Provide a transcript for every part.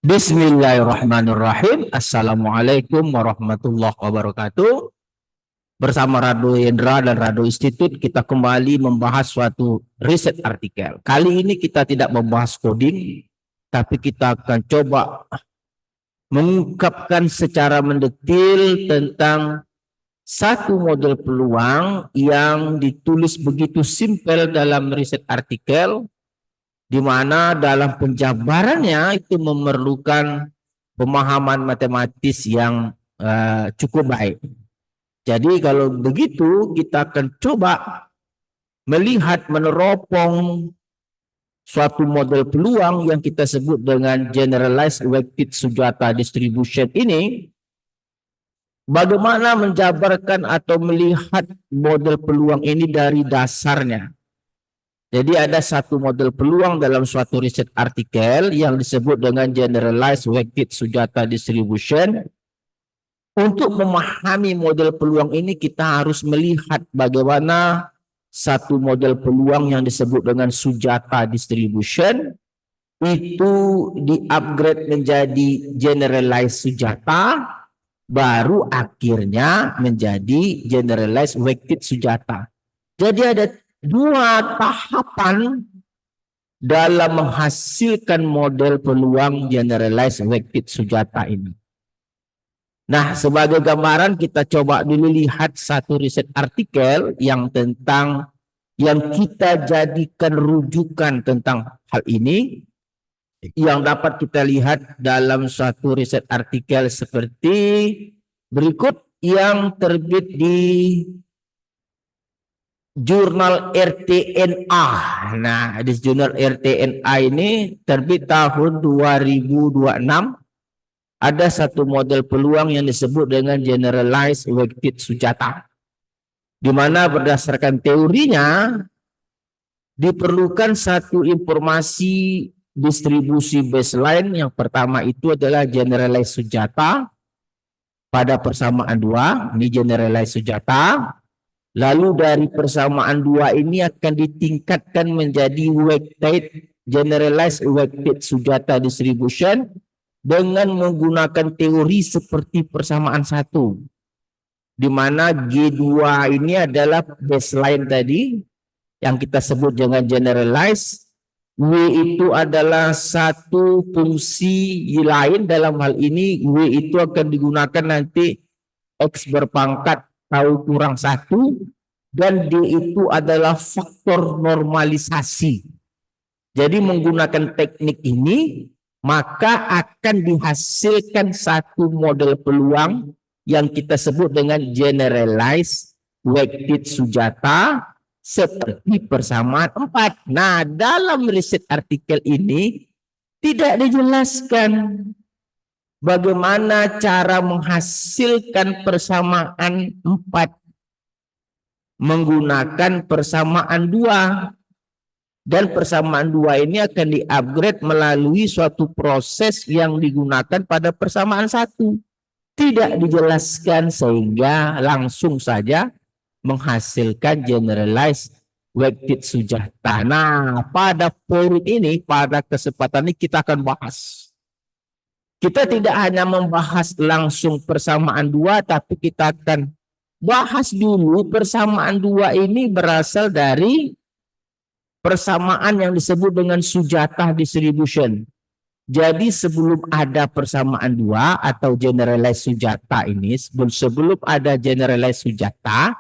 Bismillahirrahmanirrahim. Assalamualaikum warahmatullahi wabarakatuh. Bersama Rado Hendra dan Rado Institute, kita kembali membahas suatu riset artikel. Kali ini kita tidak membahas coding, tapi kita akan coba mengungkapkan secara mendetil tentang satu model peluang yang ditulis begitu simpel dalam riset artikel, di mana dalam penjabarannya itu memerlukan pemahaman matematis yang cukup baik. Jadi kalau begitu kita akan coba melihat meneropong suatu model peluang yang kita sebut dengan generalized weighted Sujata distribution ini, bagaimana menjabarkan atau melihat model peluang ini dari dasarnya. Jadi ada satu model peluang dalam suatu riset artikel yang disebut dengan generalized weighted Sujata distribution. Untuk memahami model peluang ini kita harus melihat bagaimana satu model peluang yang disebut dengan Sujata distribution itu di-upgrade menjadi generalized Sujata, baru akhirnya menjadi generalized weighted Sujata. Jadi ada dua tahapan dalam menghasilkan model peluang generalized weighted Sujata ini. Nah, sebagai gambaran kita coba dulu lihat satu riset artikel yang kita jadikan rujukan tentang hal ini, yang dapat kita lihat dalam suatu riset artikel seperti berikut yang terbit di Jurnal RTNA. Nah, di jurnal RTNA ini terbit tahun 2026. Ada satu model peluang yang disebut dengan generalized weighted Sujata, di mana berdasarkan teorinya diperlukan satu informasi distribusi baseline. Yang pertama itu adalah generalized Sujata pada persamaan dua, ini generalized Sujata. Lalu dari persamaan dua ini akan ditingkatkan menjadi weighted generalized weighted Sujata distribution dengan menggunakan teori seperti persamaan satu, di mana G2 ini adalah baseline tadi yang kita sebut dengan generalized. W itu adalah satu fungsi lain, dalam hal ini W itu akan digunakan nanti X berpangkat tau kurang 1, dan D itu adalah faktor normalisasi. Jadi menggunakan teknik ini maka akan dihasilkan satu model peluang yang kita sebut dengan generalized weighted Sujata seperti persamaan 4. Nah, dalam riset artikel ini tidak dijelaskan bagaimana cara menghasilkan persamaan 4 menggunakan persamaan 2. Dan persamaan 2 ini akan di-upgrade melalui suatu proses yang digunakan pada persamaan 1. Tidak dijelaskan, sehingga langsung saja menghasilkan generalized weighted Sujata. Nah, pada forum ini, pada kesempatan ini kita akan bahas. Kita tidak hanya membahas langsung persamaan 2, tapi kita akan bahas dulu persamaan 2 ini berasal dari persamaan yang disebut dengan Sujata distribution. Jadi sebelum ada persamaan 2 atau generalized Sujata ini, sebelum ada generalized Sujata,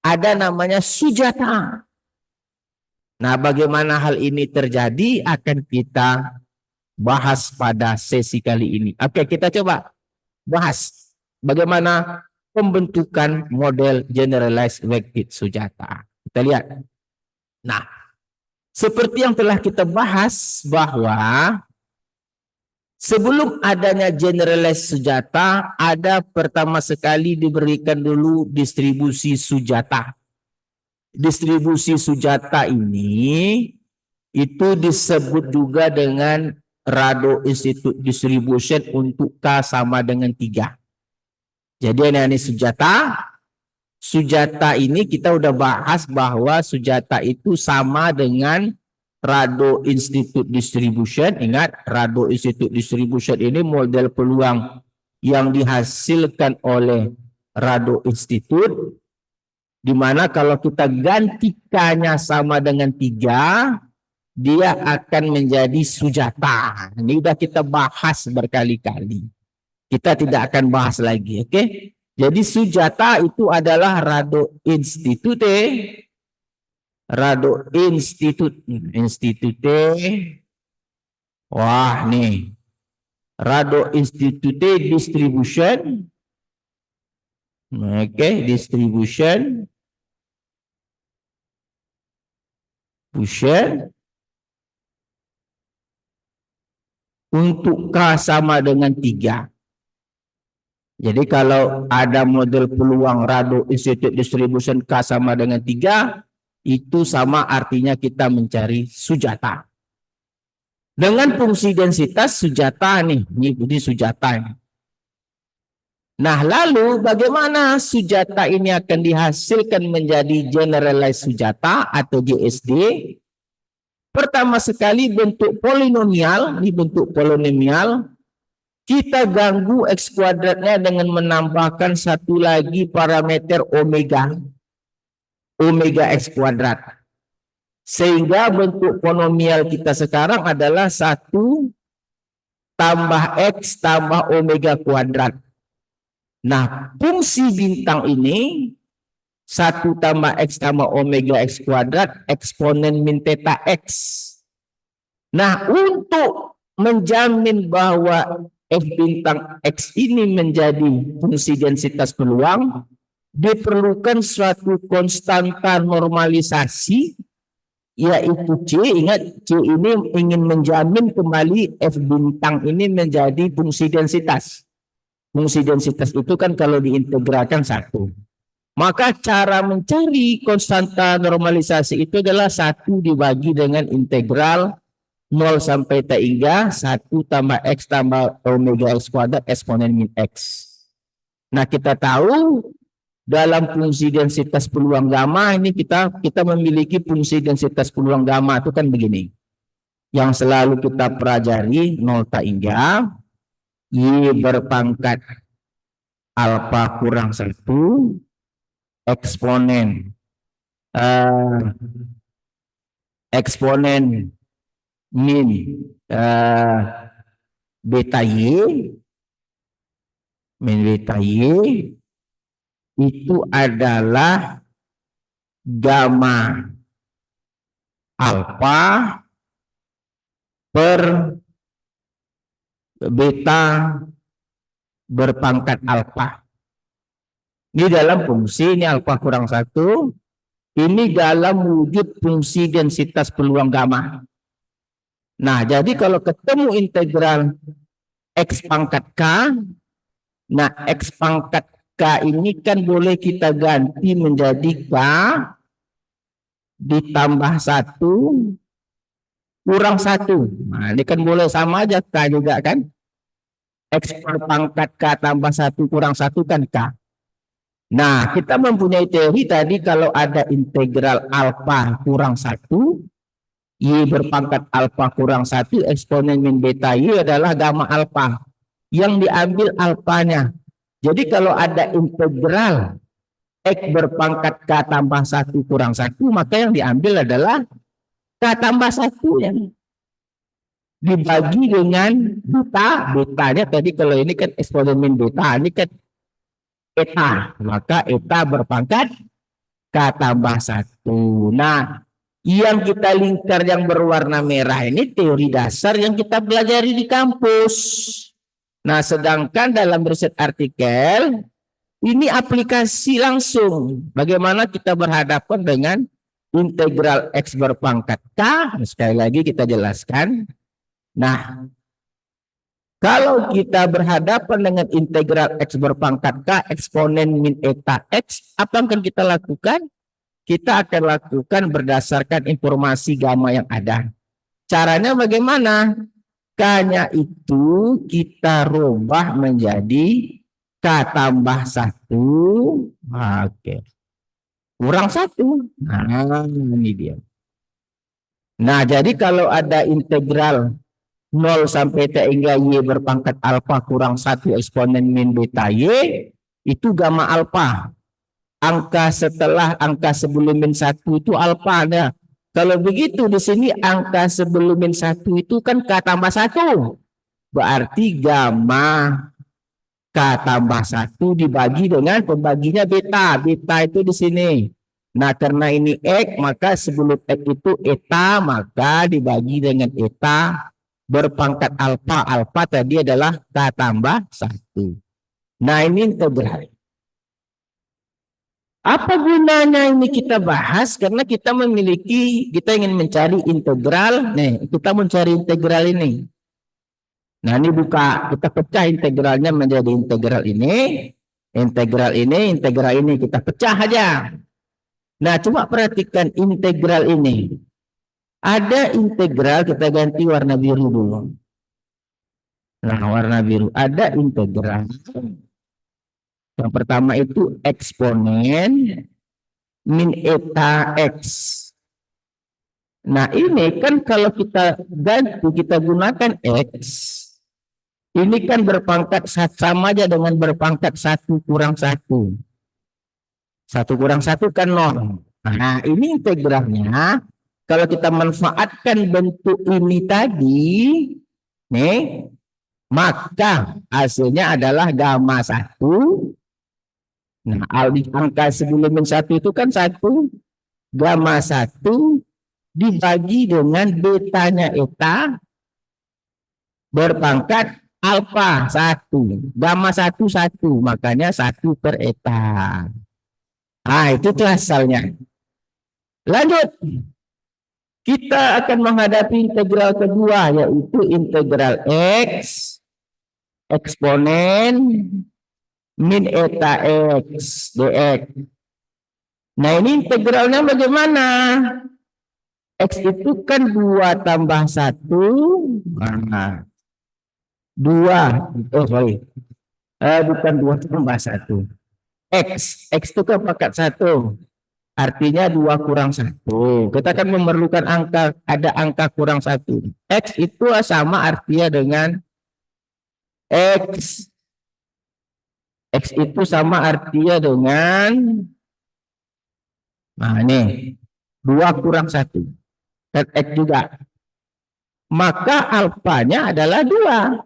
ada namanya Sujata. Nah, bagaimana hal ini terjadi akan kita bahas pada sesi kali ini. Oke, kita coba bahas bagaimana pembentukan model generalized weighted Sujata. Kita lihat. Nah, seperti yang telah kita bahas bahwa sebelum adanya generalized Sujata, ada pertama sekali diberikan dulu distribusi Sujata. Distribusi Sujata ini itu disebut juga dengan Rado Institute Distribution untuk K sama dengan 3. Jadi ini Sujata. Sujata ini kita udah bahas bahwa Sujata itu sama dengan Rado Institute Distribution. Ingat, Rado Institute Distribution ini model peluang yang dihasilkan oleh Rado Institute, di mana kalau kita gantikannya sama dengan 3, dia akan menjadi sujata. Ini sudah kita bahas berkali-kali. Kita tidak akan bahas lagi, oke? Jadi sujata itu adalah Rado Institute. Rado Institute. Wah, nih. Rado Institute Distribution. Oke, distribution. Untuk K sama dengan 3. Jadi kalau ada model peluang Rado Institute Distribution K sama dengan 3, itu sama artinya kita mencari sujata. Dengan fungsi densitas sujata nih, ini sujata. Nah, lalu bagaimana sujata ini akan dihasilkan menjadi generalized sujata atau GSD? Pertama sekali bentuk polinomial, ini bentuk polinomial, kita ganggu X kuadratnya dengan menambahkan satu lagi parameter omega X kuadrat. Sehingga bentuk polinomial kita sekarang adalah 1 tambah X tambah omega kuadrat. Nah, fungsi bintang ini 1 tambah X tambah omega X kuadrat eksponen min theta X. Nah, untuk menjamin bahwa F bintang X ini menjadi fungsi densitas peluang, diperlukan suatu konstanta normalisasi, yaitu C. Ingat, C ini ingin menjamin kembali F bintang ini menjadi fungsi densitas. Fungsi densitas itu kan kalau diintegralkan 1. Maka cara mencari konstanta normalisasi itu adalah 1 dibagi dengan integral 0 sampai T hingga 1 tambah X tambah omega X kuadrat eksponen min X. Nah, kita tahu dalam fungsi densitas peluang gamma ini kita memiliki fungsi densitas peluang gamma itu kan begini. Yang selalu kita pelajari 0 T hingga Y berpangkat alfa kurang 1 eksponen min beta Y itu adalah gamma alfa per beta berpangkat alfa. Ini dalam fungsi, ini alfa kurang 1. Ini dalam wujud fungsi densitas peluang gamma. Nah, jadi kalau ketemu integral X pangkat K, nah X pangkat K ini kan boleh kita ganti menjadi K ditambah 1 kurang 1. Nah, ini kan boleh sama aja K juga kan. X per pangkat K tambah 1 kurang 1 kan K. Nah, kita mempunyai teori tadi kalau ada integral alfa kurang 1, Y berpangkat alfa kurang 1, eksponen min beta Y adalah gamma alfa. Yang diambil alfanya. Jadi kalau ada integral X berpangkat K tambah 1 kurang 1, maka yang diambil adalah K tambah 1 yang dibagi dengan beta. Betanya tadi kalau ini kan eksponen min beta, ini kan eta, maka eta berpangkat K tambah 1. Nah, yang kita lingkar yang berwarna merah ini teori dasar yang kita pelajari di kampus. Nah, sedangkan dalam riset artikel ini aplikasi langsung. Bagaimana kita berhadapan dengan integral X berpangkat K. Sekali lagi kita jelaskan. Nah, kalau kita berhadapan dengan integral X berpangkat K eksponen min eta X, apa yang akan kita lakukan? Kita akan lakukan berdasarkan informasi gamma yang ada. Caranya bagaimana? K-nya itu kita rubah menjadi K tambah 1. Oke. Kurang 1. Nah, ini dia. Nah, jadi kalau ada integral 0 sampai T hingga Y berpangkat alfa kurang 1 eksponen min beta Y, itu gamma alfa. Angka setelah angka sebelum min 1 itu alfa. Nah, kalau begitu di sini angka sebelum min 1 itu kan K tambah 1. Berarti gamma K tambah 1 dibagi dengan pembaginya beta. Beta itu di sini. Nah, karena ini X, maka sebelum X itu eta, maka dibagi dengan eta berpangkat alfa. Alfa tadi adalah K tambah 1. Nah, ini integral. Apa gunanya ini kita bahas? Karena kita ingin mencari integral. Nih, kita mencari integral ini. Nah, ini kita pecah integralnya menjadi integral ini, integral ini. Kita pecah aja. Nah, coba perhatikan integral ini. Ada integral, kita ganti warna biru dulu. Nah, warna biru. Ada integral. Yang pertama itu eksponen min eta X. Nah, ini kan kalau kita ganti, kita gunakan X. Ini kan berpangkat sama aja dengan berpangkat 1 kurang 1. 1 kurang 1 kan 0. Nah, ini integralnya. Kalau kita manfaatkan bentuk ini tadi, nih, maka hasilnya adalah gamma 1. Nah, angka sebelum min 1 itu kan 1. Gamma 1 dibagi dengan betanya eta berpangkat alfa 1. Gamma 1, 1. Makanya 1 per eta. Nah, itu tuh asalnya. Lanjut. Kita akan menghadapi integral kedua, yaitu integral X eksponen min eta X dx. Nah, ini integralnya bagaimana? X itu kan 2 tambah 1. Nah, 2. Bukan 2 tambah 1. X itu kan pangkat 1. Artinya 2 kurang 1. Kita akan memerlukan ada angka kurang 1. X itu sama artinya dengan X. X itu sama artinya dengan, nah ini, 2 kurang 1. Dan X juga. Maka alfanya adalah 2.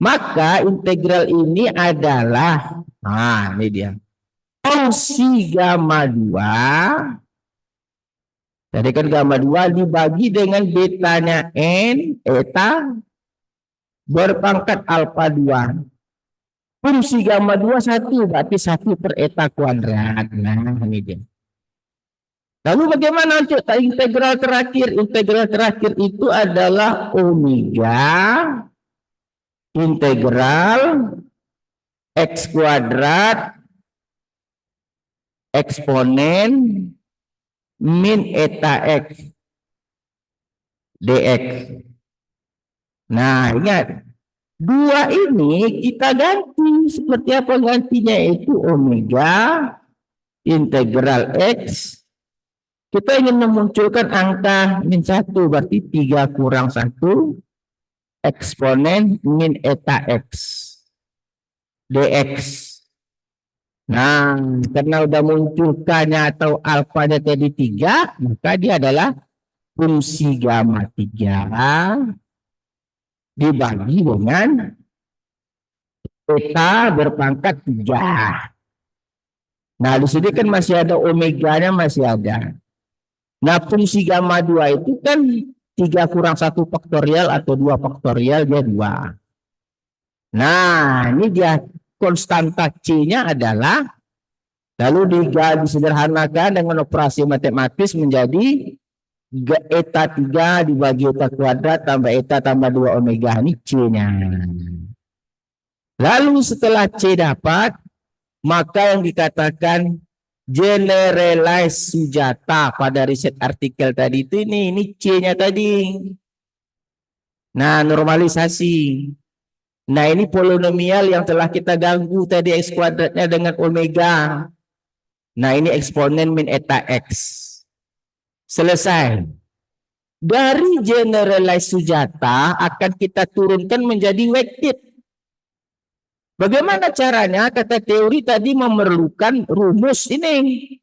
Maka integral ini adalah, nah ini dia, fungsi gamma 2. Jadi kan gamma 2 dibagi dengan betanya N, eta, berpangkat alfa 2. Fungsi gamma 2 1, berarti 1 per eta kuadrat. Nah, ini dia. Lalu bagaimana untuk integral terakhir? Integral terakhir itu adalah omega integral X kuadrat eksponen min eta X dx. Nah, ingat, 2 ini kita ganti. Seperti apa gantinya? Itu omega integral X. Kita ingin memunculkan angka min 1, berarti 3 kurang 1 eksponen min eta X dx. Nah, karena udah muncul K-nya atau alfanya tadi 3, maka dia adalah fungsi gamma 3 dibagi dengan eta berpangkat 3. Nah, di sini kan masih ada omeganya, masih ada. Nah, fungsi gamma 2 itu kan 3 kurang 1 faktorial atau 2 faktorial, dia 2. Nah, ini dia konstanta C-nya adalah, lalu disederhanakan dengan operasi matematis menjadi eta 3 dibagi eta kuadrat tambah eta tambah 2 omega. Ini C-nya. Lalu setelah C dapat, maka yang dikatakan generalize Sujata pada riset artikel tadi itu ini C-nya tadi. Nah, normalisasi. Nah, ini polinomial yang telah kita ganggu tadi X kuadratnya dengan omega. Nah, ini eksponen min eta X. Selesai. Dari generalized Sujata akan kita turunkan menjadi weighted. Bagaimana caranya? Kata teori tadi memerlukan rumus ini.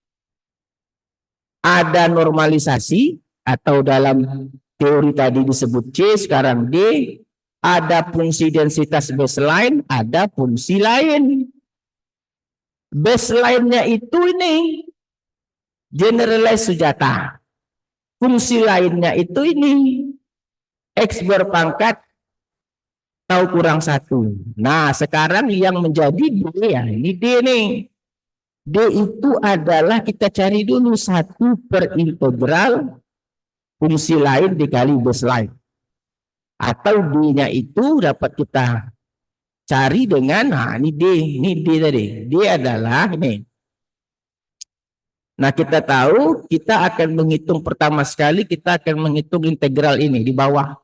Ada normalisasi atau dalam teori tadi disebut C, sekarang D. Ada fungsi densitas baseline, ada fungsi lain. Baseline-nya itu ini generalized Sujata. Fungsi lainnya itu ini X berpangkat tau kurang 1. Nah, sekarang yang menjadi D ya, ini D nih. D itu adalah kita cari dulu 1/integral fungsi lain dikali baseline. Atau D-nya itu dapat kita cari dengan, nah ini D tadi. D adalah ini. Nah, kita tahu kita akan menghitung pertama sekali, kita akan menghitung integral ini di bawah.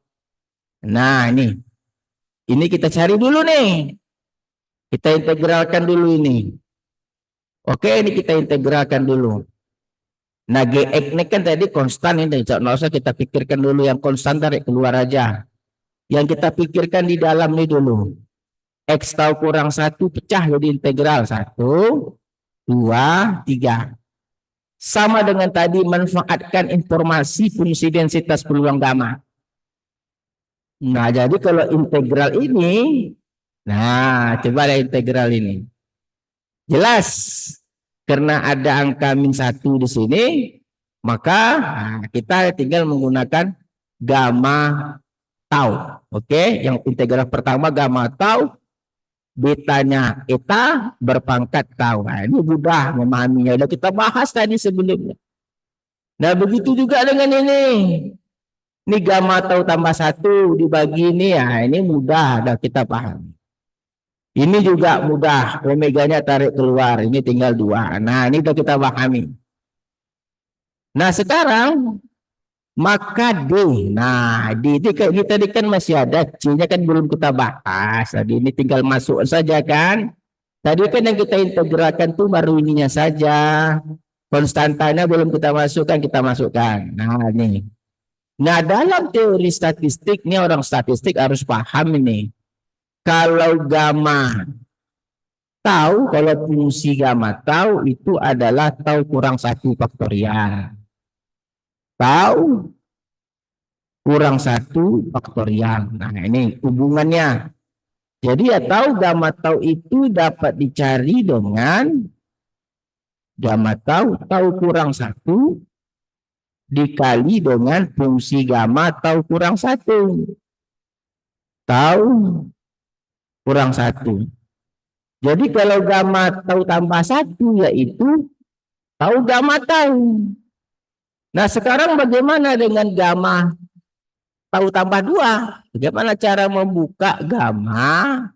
Nah, ini kita cari dulu nih. Kita integralkan dulu ini. Oke, ini kita integralkan dulu. Nah, Gx ini kan tadi konstan ini. Nggak usah kita pikirkan dulu yang konstan, tarik keluar aja. Yang kita pikirkan di dalam ini dulu. X tau kurang 1 pecah jadi integral. 1, 2, 3. Sama dengan tadi manfaatkan informasi fungsi densitas peluang gamma. Nah, jadi kalau integral ini, nah coba ada integral ini. Jelas, karena ada angka -1 di sini, maka kita tinggal menggunakan gamma tau. Oke, yang integral pertama gamma tau, betanya eta berpangkat tau. Nah, ini mudah memahaminya. Udah kita bahas tadi sebelumnya. Nah, begitu juga dengan ini. Ini gamma tau tambah 1 dibagi ini, ya ini mudah, udah kita paham. Ini juga mudah, omeganya tarik keluar, ini tinggal 2. Nah, ini udah kita pahami. Nah, sekarang maka D. Nah, D itu kayak tadi kan masih ada, C-nya kan belum kita bahas. Tadi ini tinggal masuk saja kan. Tadi kan yang kita integralkan tuh baru ininya saja. Konstantanya belum kita masukkan, kita masukkan. Nah, ini. Nah, dalam teori statistik, ini orang statistik harus paham ini. Kalau gamma tau, kalau fungsi gamma tau itu adalah tau kurang 1 faktorial. Tau kurang 1 faktorial. Nah, ini hubungannya. Jadi ya tahu gamma tau itu dapat dicari dengan gamma tau kurang 1 dikali dengan fungsi gamma tau kurang 1. Tau kurang 1. Jadi kalau gamma tau tambah 1 yaitu tau gamma tau. Nah, sekarang bagaimana dengan gamma tau tambah 2? Bagaimana cara membuka gamma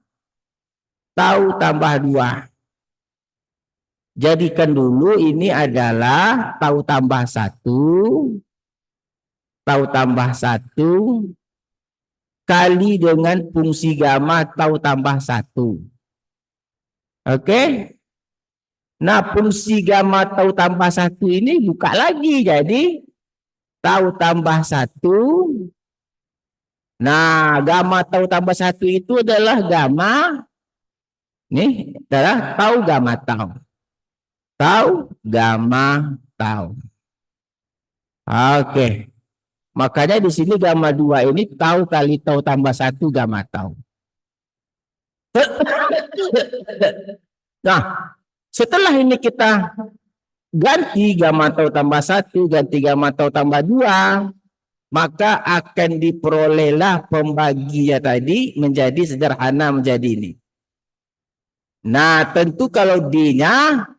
tau tambah 2? Jadikan dulu ini adalah tau tambah 1 kali dengan fungsi gamma tau tambah 1. Oke? Nah, fungsi gamma tau tambah 1 ini buka lagi, jadi tau tambah 1. Nah, gamma tau tambah 1 itu adalah gamma, nih adalah tau gamma tau. Tau gamma tau. Oke. Makanya di sini gamma 2 ini tau kali tau tambah 1 gamma tau. Nah, setelah ini kita ganti gamma tau tambah 1, ganti gamma tau tambah 2, maka akan diperolehlah pembagian tadi menjadi sederhana menjadi ini. Nah, tentu kalau D-nya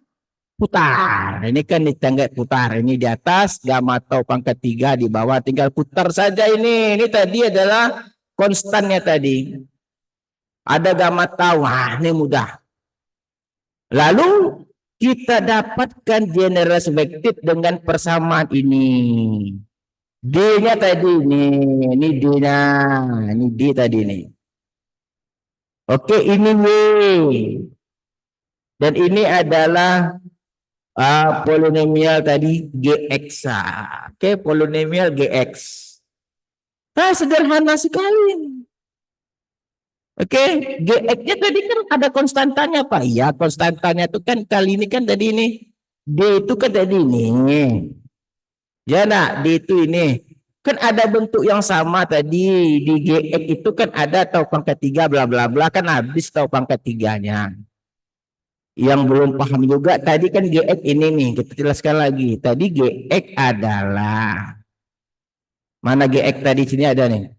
putar. Ini kan di tangga putar. Ini di atas gamma tau pangkat 3, di bawah tinggal putar saja ini. Ini tadi adalah konstannya tadi. Ada gamma tau. Wah, ini mudah. Lalu kita dapatkan generalized weighted dengan persamaan ini. D-nya tadi ini D-nya. Ini D tadi ini. Oke, ini W. Dan ini adalah polinomial tadi GX. Oke, polinomial GX. Nah, sederhana sekali. Oke, GX-nya tadi kan ada konstantanya, Pak. Iya, konstantanya itu kan kali ini kan tadi ini. D itu kan tadi ini. Ya, nak, D itu ini. Kan ada bentuk yang sama tadi. Di GX itu kan ada tau pangkat 3 bla bla bla, kan habis tau pangkat 3-nya. Yang belum paham juga tadi kan GX ini nih, kita jelaskan lagi. Tadi GX adalah mana GX tadi, sini ada nih.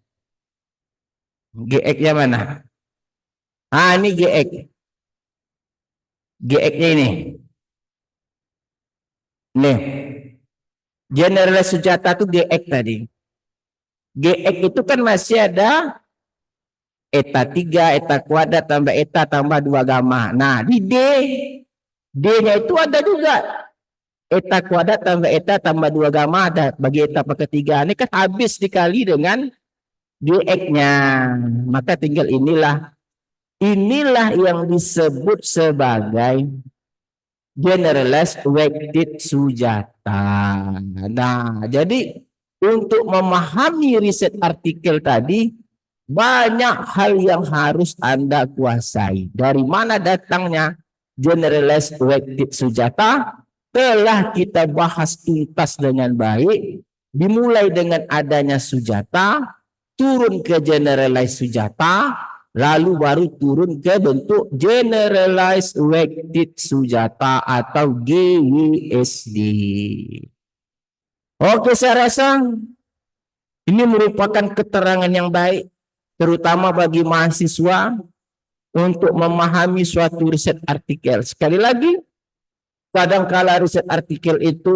GX-nya mana? Ah, ini GX. GX-nya ini. Nih. Generalis Sujata itu GX tadi. GX itu kan masih ada eta 3, eta kuadrat tambah eta tambah 2 gamma. Nah, di D-nya itu ada juga eta kuadrat tambah eta tambah 2 gamma, ada bagi eta per ketiga. Ini kan habis dikali dengan GX-nya. Maka tinggal inilah yang disebut sebagai generalized weighted Sujata. Nah, jadi untuk memahami riset artikel tadi, banyak hal yang harus Anda kuasai. Dari mana datangnya generalized weighted Sujata? Telah kita bahas tuntas dengan baik, dimulai dengan adanya Sujata, turun ke generalized Sujata, lalu baru turun ke bentuk generalized weighted Sujata atau GWSD. Oke, saya rasa ini merupakan keterangan yang baik, terutama bagi mahasiswa untuk memahami suatu riset artikel. Sekali lagi, kadangkala riset artikel itu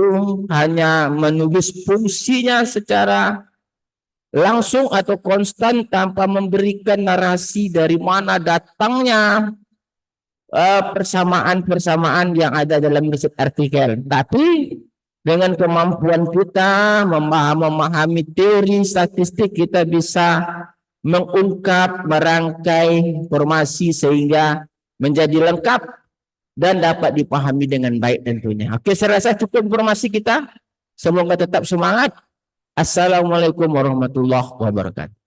hanya menulis fungsinya secara langsung atau konstan tanpa memberikan narasi dari mana datangnya persamaan-persamaan yang ada dalam riset artikel. Tapi dengan kemampuan kita memahami teori statistik, kita bisa mengungkap, merangkai informasi sehingga menjadi lengkap dan dapat dipahami dengan baik tentunya. Oke, saya rasa cukup informasi kita. Semoga tetap semangat. Assalamualaikum warahmatullahi wabarakatuh.